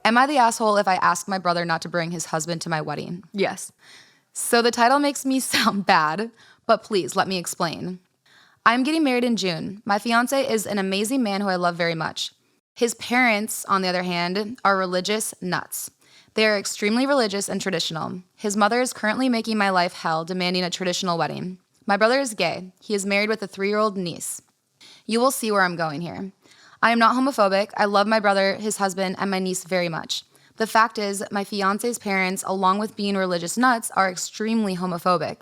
Am I the asshole if I ask my brother not to bring his husband to my wedding? Yes. So the title makes me sound bad, but please let me explain. I'm getting married in June. My fiance is an amazing man who I love very much. His parents, on the other hand, are religious nuts. They are extremely religious and traditional. His mother is currently making my life hell, demanding a traditional wedding. My brother is gay. He is married with a 3-year-old niece. You will see where I'm going here. I am not homophobic. I love my brother, his husband, and my niece very much. The fact is, my fiance's parents, along with being religious nuts, are extremely homophobic.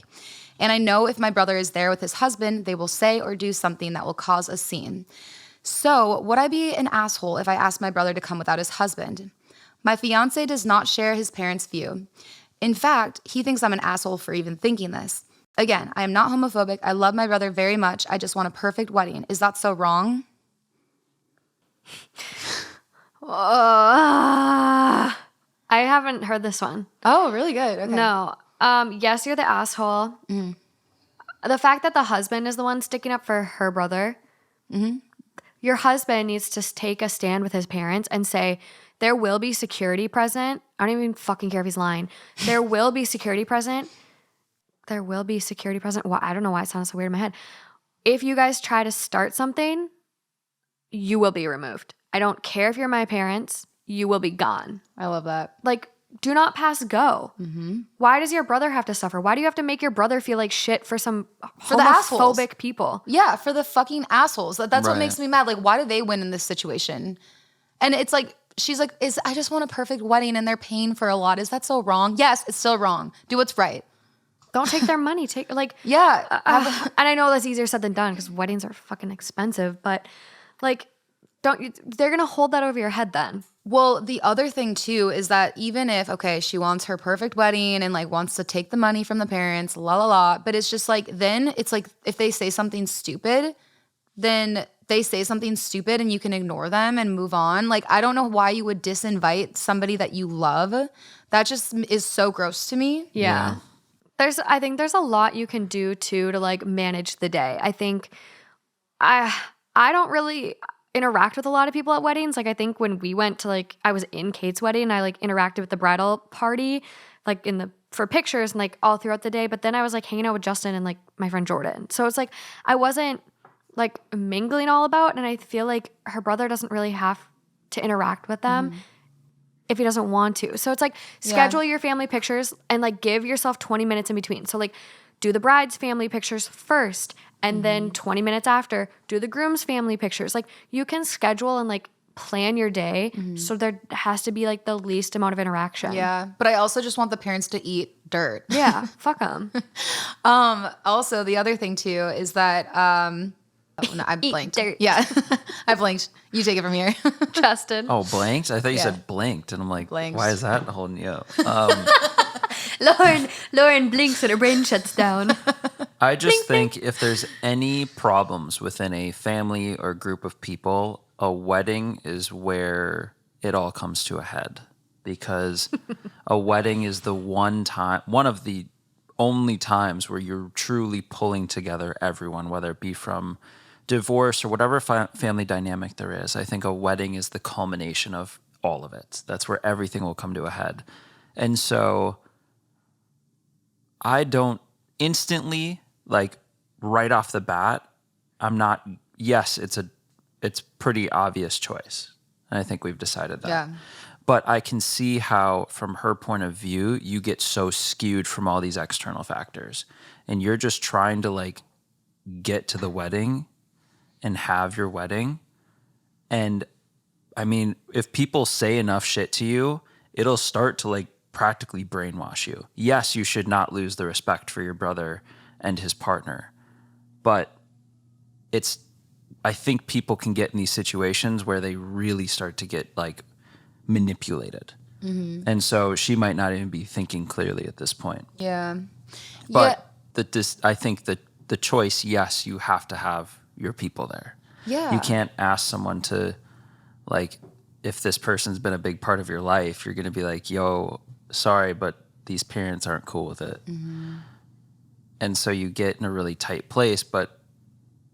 And I know if my brother is there with his husband, they will say or do something that will cause a scene. So, would I be an asshole if I asked my brother to come without his husband? My fiance does not share his parents' view. In fact, he thinks I'm an asshole for even thinking this. Again, I am not homophobic. I love my brother very much. I just want a perfect wedding. Is that so wrong? I haven't heard this one. Oh, really good. Okay. No. Yes, you're the asshole. Mm-hmm. The fact that the husband is the one sticking up for her brother, your husband needs to take a stand with his parents and say, there will be security present. I don't even fucking care if he's lying. There will be security present. There will be security present. Well, I don't know why it sounds so weird in my head. If you guys try to start something, you will be removed. I don't care if you're my parents. You will be gone. I love that. Like, do not pass go. Mm-hmm. Why does your brother have to suffer? Why do you have to make your brother feel like shit for some homophobic people? Yeah, for the fucking assholes. That's right. What makes me mad. Like, why do they win in this situation? And it's like, she's like, I just want a perfect wedding and they're paying for a lot. Is that so wrong? Yes, it's still wrong. Do what's right. Don't take their money. Yeah. And I know that's easier said than done because weddings are fucking expensive, but like, they're going to hold that over your head then. Well, the other thing too is that even if, okay, she wants her perfect wedding and like wants to take the money from the parents, but it's just like, then it's like, if they say something stupid, then they say something stupid and you can ignore them and move on. Like, I don't know why you would disinvite somebody that you love. That just is so gross to me. Yeah. I think there's a lot you can do too to like manage the day. I think I don't really interact with a lot of people at weddings. Like, I think when we went to like, I was in Kate's wedding and I like interacted with the bridal party, like for pictures and like all throughout the day. But then I was like hanging out with Justin and like my friend Jordan. So it's like, I wasn't like mingling all about. And I feel like her brother doesn't really have to interact with them if he doesn't want to. So it's like, schedule your family pictures and like give yourself 20 minutes in between. So like do the bride's family pictures first. And then 20 minutes after, do the groom's family pictures. Like, you can schedule and like plan your day so there has to be like the least amount of interaction. Yeah, but I also just want the parents to eat dirt. Yeah, fuck them. Also, the other thing too is that oh, no, I blanked. Dirt. Yeah, I blanked. You take it from here. Justin. Oh, blanked? I thought you said blinked, and I'm like, Blanked. why is that holding you up? Lauren blinks and her brain shuts down. I just think if there's any problems within a family or group of people, a wedding is where it all comes to a head. Because a wedding is the one of the only times where you're truly pulling together everyone, whether it be from divorce or whatever family dynamic there is. I think a wedding is the culmination of all of it. That's where everything will come to a head. And so I don't instantly, like right off the bat, yes, it's pretty obvious choice. And I think we've decided that. Yeah. But I can see how, from her point of view, you get so skewed from all these external factors. And you're just trying to like get to the wedding and have your wedding. And I mean, if people say enough shit to you, it'll start to like practically brainwash you. Yes, you should not lose the respect for your brother and his partner. But I think people can get in these situations where they really start to get like manipulated. And so she might not even be thinking clearly at this point. Yeah. But I think that the choice, yes, you have to have your people there. Yeah. You can't ask someone to, like, if this person's been a big part of your life, you're going to be like, yo, sorry, but these parents aren't cool with it. And so you get in a really tight place. But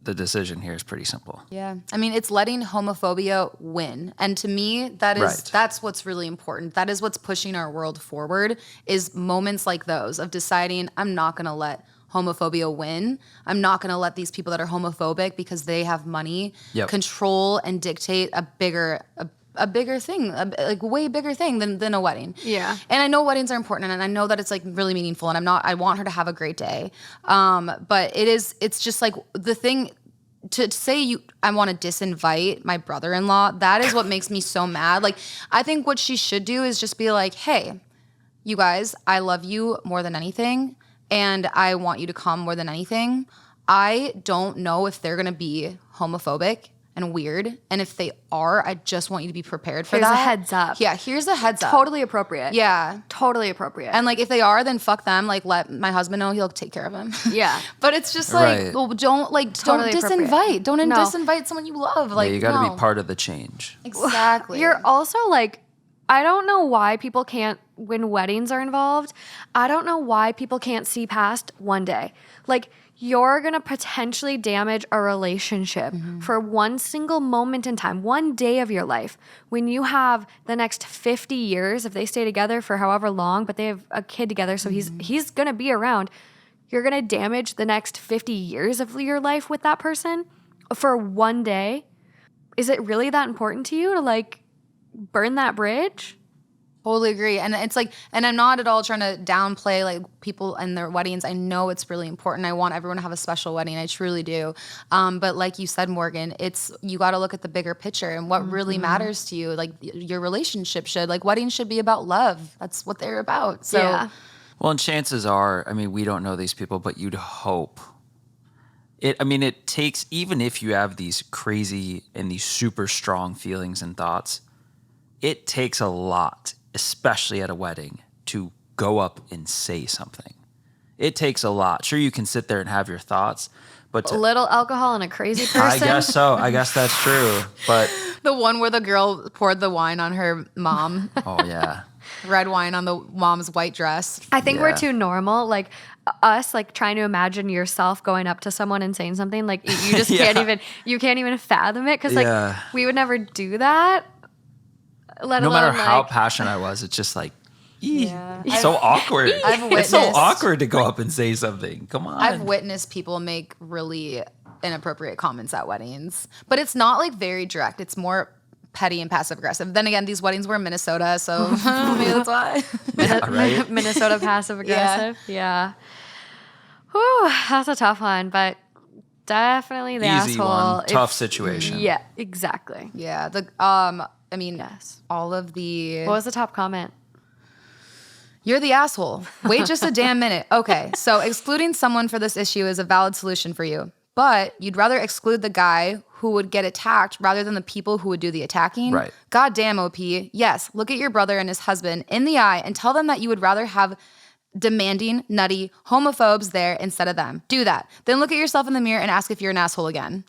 the decision here is pretty simple. Yeah. I mean, it's letting homophobia win. And to me, that's what's really important. That is what's pushing our world forward, is moments like those of deciding, I'm not going to let homophobia win. I'm not going to let these people that are homophobic because they have money control and dictate a bigger thing, like way bigger thing than a wedding. Yeah. And I know weddings are important, and I know that it's like really meaningful, and I want her to have a great day. But it's just like the thing to say I want to disinvite my brother-in-law. That is what makes me so mad. Like, I think what she should do is just be like, hey, you guys, I love you more than anything, and I want you to come more than anything. I don't know if they're going to be homophobic and weird. And if they are, I just want you to be prepared for that. Here's a heads up. Yeah, here's a heads up. Totally appropriate. Yeah. Totally appropriate. And like, if they are, then fuck them. Like, let my husband know, he'll take care of him. Yeah. But it's just like, Right. well, don't Totally disinvite. Don't No. disinvite someone you love. Like, Yeah, you got to no. be part of the change. Exactly. You're also like, I don't know why people can't, when weddings are involved, I don't know why people can't see past one day. Like, you're going to potentially damage a relationship for one single moment in time, one day of your life. When you have the next 50 years, if they stay together for however long, but they have a kid together, so he's going to be around, you're going to damage the next 50 years of your life with that person for one day. Is it really that important to you to like burn that bridge? Totally agree. And it's like, and I'm not at all trying to downplay like people and their weddings. I know it's really important. I want everyone to have a special wedding. I truly do. But like you said, Morgan, you got to look at the bigger picture and what really matters to you. Like your relationship should, weddings should be about love. That's what they're about. So Yeah. Well, and chances are, I mean, we don't know these people, but you'd hope. It takes, even if you have these crazy and these super strong feelings and thoughts, it takes a lot, especially at a wedding, to go up and say something. It takes a lot. Sure, you can sit there and have your thoughts, but A little alcohol and a crazy person. I guess so. I guess that's true. But the one where the girl poured the wine on her mom, oh yeah, red wine on the mom's white dress. I think we're Yeah. too normal. Like us, like trying to imagine yourself going up to someone and saying something like you just Yeah. can't even fathom it because like Yeah. we would never do that. Let no alone matter how like, passionate I was, it's just like, Yeah. it's so awkward. I've It's so witnessed- awkward to go up and say something. Come on. I've witnessed people make really inappropriate comments at weddings, but it's not like very direct. It's more petty and passive aggressive. Then again, these weddings were in Minnesota, so maybe that's why. right? Minnesota passive aggressive. Yeah. Whew, that's a tough one, but definitely the Easy asshole. one. if- Tough situation. Yeah, exactly. Yeah. I mean, Yes. all of the. What was the top comment? You're the asshole. Wait just a damn minute. Okay, so excluding someone for this issue is a valid solution for you, but you'd rather exclude the guy who would get attacked rather than the people who would do the attacking? Right. God damn, OP. Yes, look at your brother and his husband in the eye and tell them that you would rather have demanding, nutty homophobes there instead of them. Do that. Then look at yourself in the mirror and ask if you're an asshole again.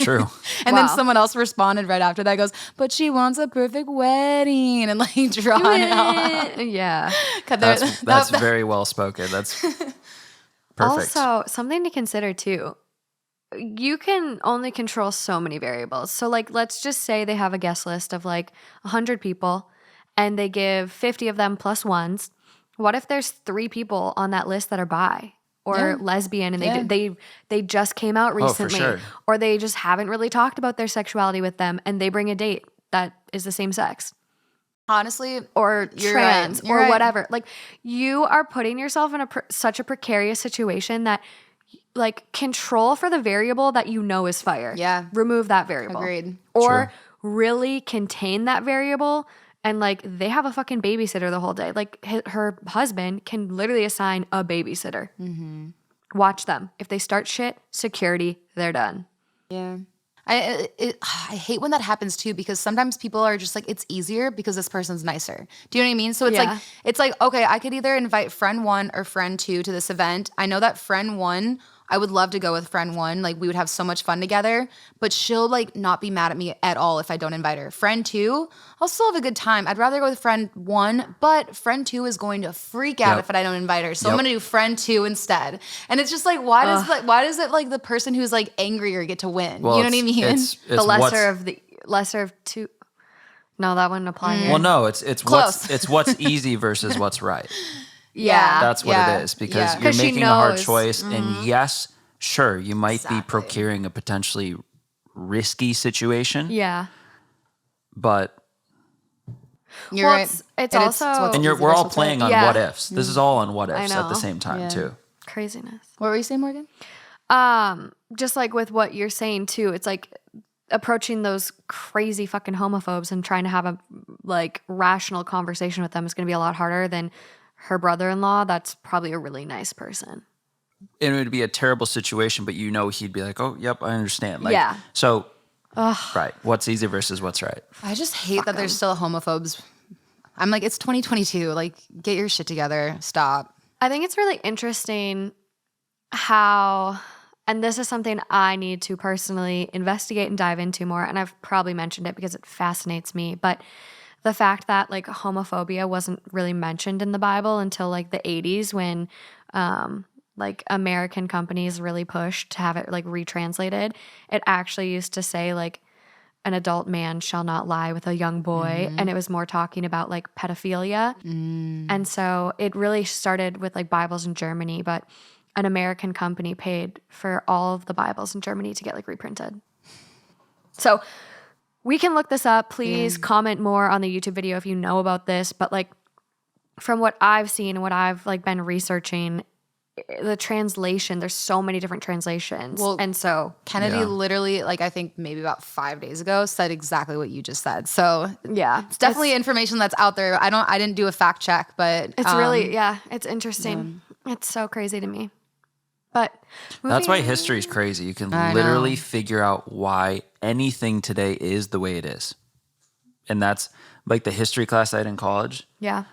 True. And then Wow. someone else responded right after that, goes, but she wants a perfect wedding, and like draw it out. Yeah. That's very well spoken. That's perfect. Also, something to consider too. You can only control so many variables. So like let's just say they have a guest list of like 100 people and they give 50 of them plus ones. What if there's 3 people on that list that are bi or Yeah. lesbian and Yeah. they just came out for recently sure. or they just haven't really talked about their sexuality with them and they bring a date that is the same sex Honestly, or You're trans right. You're or right. whatever. Like you are putting yourself in such a precarious situation that like control for the variable that you know is fire. Yeah. Remove that variable. Agreed. Or True. really contain that variable and like they have a fucking babysitter the whole day. Like her husband can literally assign a babysitter. Mm-hmm. Watch them. If they start shit, security, they're done. yeah. I hate when that happens too, because sometimes people are just like, it's easier because this person's nicer. Do you know what I mean? So it's like, okay, I could either invite friend 1 or friend 2 to this event. I know that friend 1, I would love to go with friend 1. Like we would have so much fun together, but she'll like not be mad at me at all if I don't invite her. Friend 2, I'll still have a good time. I'd rather go with friend 1, but friend 2 is going to freak out if I don't invite her. So I'm going to do friend 2 instead. And it's just like, why does it like the person who's like angrier get to win? Well, you know what I mean? It's The lesser of two. No, that wouldn't apply here. Well, no, it's Close. what's easy versus what's right. Yeah. That's what it is, because you're 'Cause she making a hard knows. choice. And yes, sure, you might be Exactly. procuring a potentially risky situation, Yeah. but You're Well, right. it's And also- what's and easy we're all versus playing right. on what ifs. This is all on what I ifs at the know. same time too. Craziness. What were you saying, Morgan? Just like with what you're saying too, it's like approaching those crazy fucking homophobes and trying to have a like rational conversation with them is going to be a lot harder than her brother-in-law. That's probably a really nice person. And it would be a terrible situation, but he'd be like, "Oh, yep, I understand." Like, Yeah. So, right, what's easy versus what's right? I just hate that there's still homophobes. I'm like, it's 2022. Like, get your shit together. Stop. I think it's really interesting how, and this is something I need to personally investigate and dive into more, and I've probably mentioned it because it fascinates me, but the fact that like homophobia wasn't really mentioned in the Bible until like the 80s when like American companies really pushed to have it like retranslated. It actually used to say like an adult man shall not lie with a young boy, and it was more talking about like pedophilia. And so it really started with like Bibles in Germany, but an American company paid for all of the Bibles in Germany to get like reprinted. So we can look this up. Please comment more on the YouTube video if you know about this. But like from what I've seen and what I've like been researching, the translation, there's so many different translations. Well, and so Kennedy literally, like I think maybe about 5 days ago, said exactly what you just said. So yeah, it's definitely information that's out there. I didn't do a fact check, but it's really, it's interesting. It's so crazy to me. But That's why history is crazy. You can I literally know. figure out why anything today is the way it is. And that's like the history class I had in college. yeah.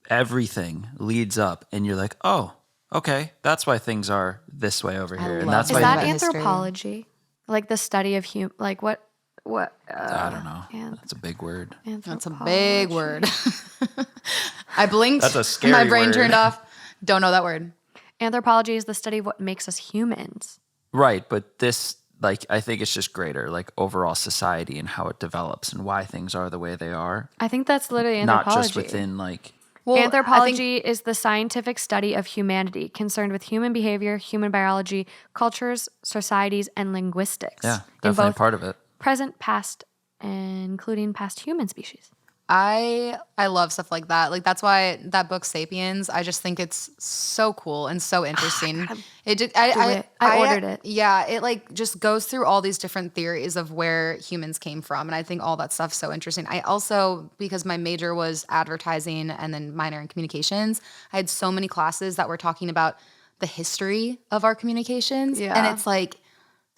Everything leads up and you're like, oh, okay, that's why things are this way over here. And love that's Is why that about history. anthropology? Like the study of like what I don't know. That's a big word. that's a big word. I blinked. That's a scary My brain word. turned off. Don't know that word. Anthropology is the study of what makes us humans. Right, but this, like, I think it's just greater, like overall society and how it develops and why things are the way they are. I think that's literally Not anthropology. just within like, Well, Anthropology is the scientific study of humanity concerned with human behavior, human biology, cultures, societies, and linguistics. yeah, in definitely both part of it. present, past, including past human species. I love stuff like that. Like that's why that book Sapiens, I just think it's so cool and so interesting. I ordered it. Yeah, it like just goes through all these different theories of where humans came from, and I think all that stuff's so interesting. I also, because my major was advertising and then minor in communications, I had so many classes that were talking about the history of our communications, and Yeah. it's like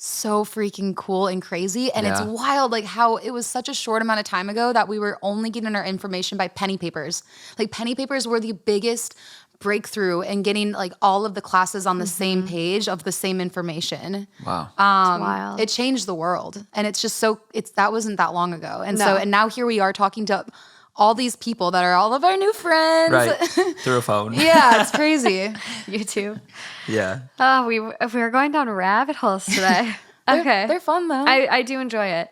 so freaking cool and crazy, and it's Yeah. wild like how it was such a short amount of time ago that we were only getting our information by penny papers. Like penny papers were the biggest breakthrough in getting like all of the classes on the same page of the same information. Wow. It's wild. It changed the world, and it's just so that wasn't that long ago, and No. and now here we are talking to all these people that are all of our new friends. Right. Through a phone. Yeah, it's crazy. You too. Yeah. Oh, we were going down rabbit holes today. Okay. They're fun though. I do enjoy it.